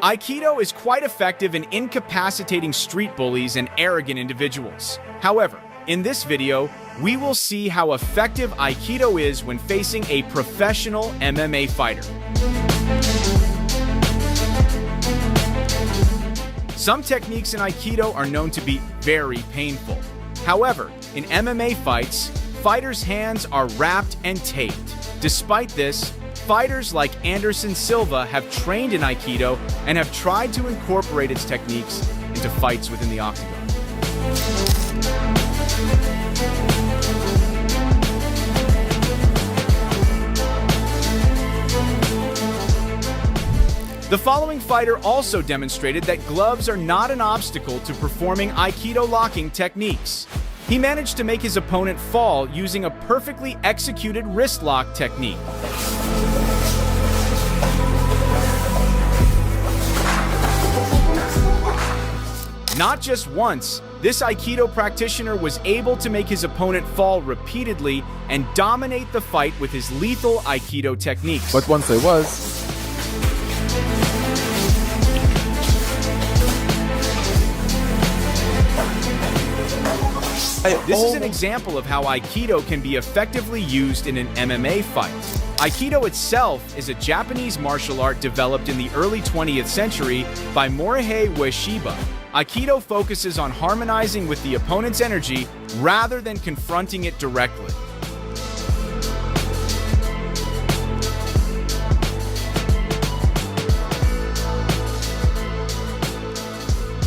Aikido is quite effective in incapacitating street bullies and arrogant individuals. However, in this video, we will see how effective Aikido is when facing a professional MMA fighter. Some techniques in Aikido are known to be very painful. However, in MMA fights, fighters' hands are wrapped and taped. Despite this, fighters like Anderson Silva have trained in Aikido and have tried to incorporate its techniques into fights within the octagon. The following fighter also demonstrated that gloves are not an obstacle to performing Aikido locking techniques. He managed to make his opponent fall using a perfectly executed wrist lock technique. Not just once, this Aikido practitioner was able to make his opponent fall repeatedly and dominate the fight with his lethal Aikido techniques. But once I was... This is an example of how Aikido can be effectively used in an MMA fight. Aikido itself is a Japanese martial art developed in the early 20th century by Morihei Ueshiba. Aikido focuses on harmonizing with the opponent's energy rather than confronting it directly.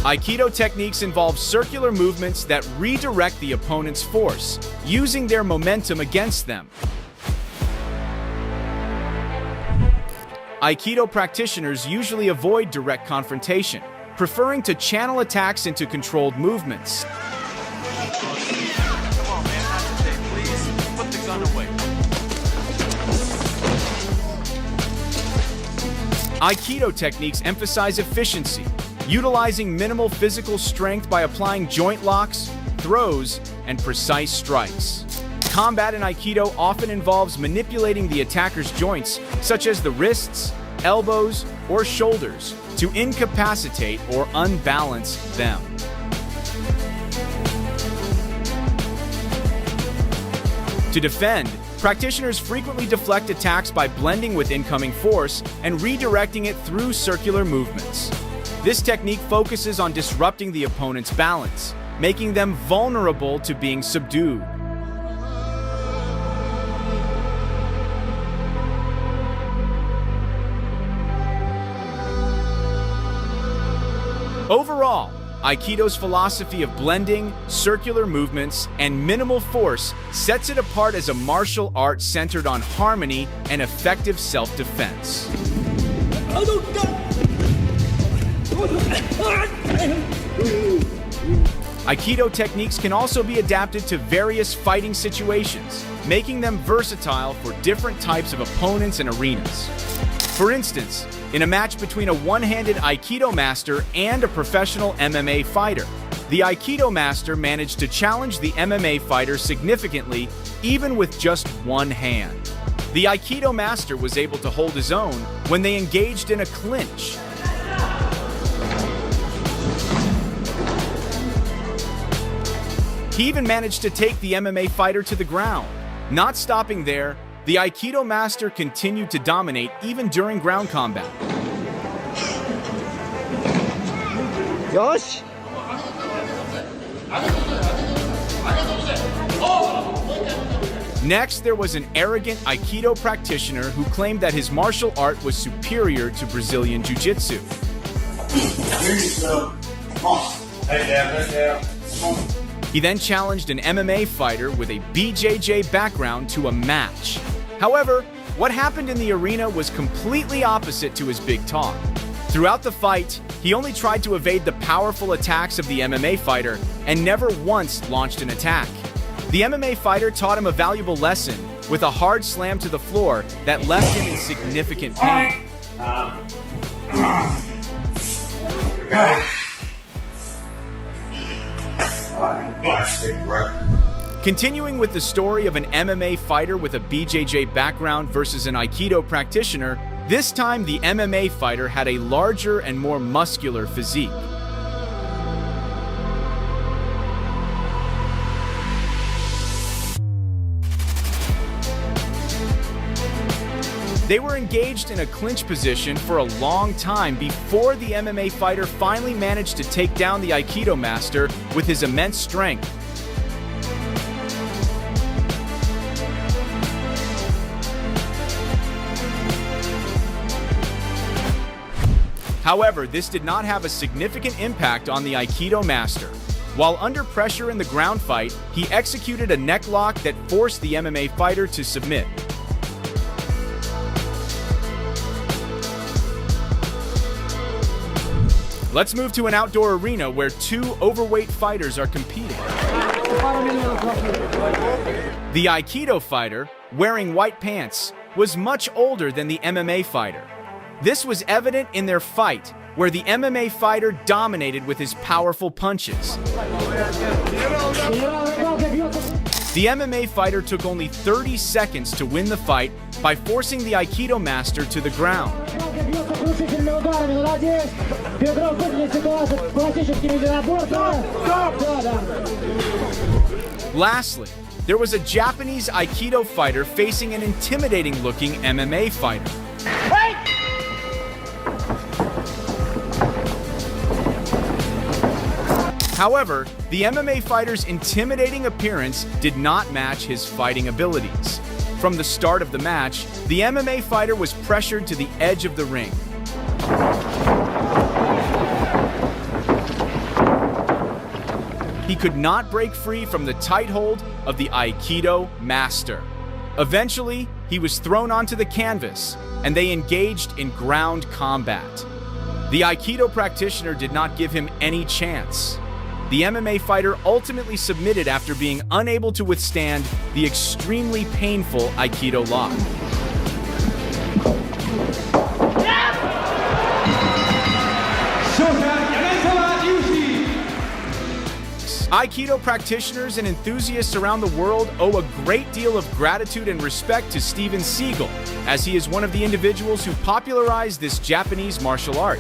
Aikido techniques involve circular movements that redirect the opponent's force, using their momentum against them. Aikido practitioners usually avoid direct confrontation, preferring to channel attacks into controlled movements. Come on, man, not today. Please put the gun away. Aikido techniques emphasize efficiency, utilizing minimal physical strength by applying joint locks, throws, and precise strikes. Combat in Aikido often involves manipulating the attacker's joints, such as the wrists, elbows, or shoulders, to incapacitate or unbalance them. To defend, practitioners frequently deflect attacks by blending with incoming force and redirecting it through circular movements. This technique focuses on disrupting the opponent's balance, making them vulnerable to being subdued. Overall, Aikido's philosophy of blending, circular movements, and minimal force sets it apart as a martial art centered on harmony and effective self-defense. Aikido techniques can also be adapted to various fighting situations, making them versatile for different types of opponents and arenas. For instance, in a match between a one-handed Aikido master and a professional MMA fighter, the Aikido master managed to challenge the MMA fighter significantly, even with just one hand. The Aikido master was able to hold his own when they engaged in a clinch. He even managed to take the MMA fighter to the ground. Not stopping there, the Aikido master continued to dominate even during ground combat. Yosh! Next, there was an arrogant Aikido practitioner who claimed that his martial art was superior to Brazilian Jiu-Jitsu. He then challenged an MMA fighter with a BJJ background to a match. However, what happened in the arena was completely opposite to his big talk. Throughout the fight, he only tried to evade the powerful attacks of the MMA fighter and never once launched an attack. The MMA fighter taught him a valuable lesson with a hard slam to the floor that left him in significant pain. Continuing with the story of an MMA fighter with a BJJ background versus an Aikido practitioner, This time, the MMA fighter had a larger and more muscular physique. They were engaged in a clinch position for a long time before the MMA fighter finally managed to take down the Aikido master with his immense strength. However, this did not have a significant impact on the Aikido master. While under pressure in the ground fight, he executed a neck lock that forced the MMA fighter to submit. Let's move to an outdoor arena where two overweight fighters are competing. The Aikido fighter, wearing white pants, was much older than the MMA fighter. This was evident in their fight, where the MMA fighter dominated with his powerful punches. The MMA fighter took only 30 seconds to win the fight by forcing the Aikido master to the ground. Lastly, there was a Japanese Aikido fighter facing an intimidating-looking MMA fighter. However, the MMA fighter's intimidating appearance did not match his fighting abilities. From the start of the match, the MMA fighter was pressured to the edge of the ring. He could not break free from the tight hold of the Aikido master. Eventually, he was thrown onto the canvas, and they engaged in ground combat. The Aikido practitioner did not give him any chance. The MMA fighter ultimately submitted after being unable to withstand the extremely painful Aikido lock. Aikido practitioners and enthusiasts around the world owe a great deal of gratitude and respect to Steven Seagal, as he is one of the individuals who popularized this Japanese martial art.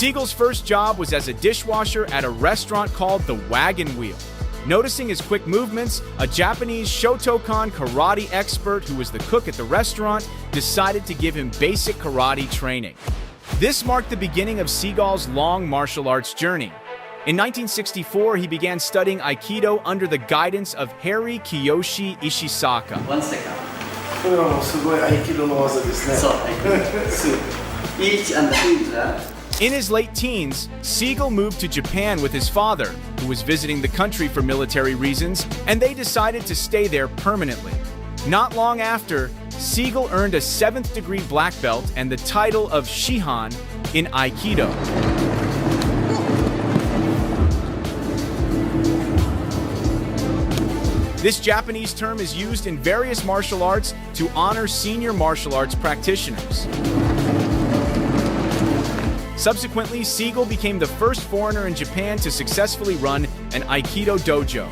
Seagal's first job was as a dishwasher at a restaurant called The Wagon Wheel. Noticing his quick movements, a Japanese Shotokan karate expert who was the cook at the restaurant decided to give him basic karate training. This marked the beginning of Seagal's long martial arts journey. In 1964, he began studying Aikido under the guidance of Harry Kiyoshi Ishisaka. 1 second. これはもうすごい合気道の技ですね。そう、Each and the In his late teens, Seagal moved to Japan with his father, who was visiting the country for military reasons, and they decided to stay there permanently. Not long after, Seagal earned a 7th degree black belt and the title of Shihan in Aikido. This Japanese term is used in various martial arts to honor senior martial arts practitioners. Subsequently, Seagal became the first foreigner in Japan to successfully run an Aikido dojo.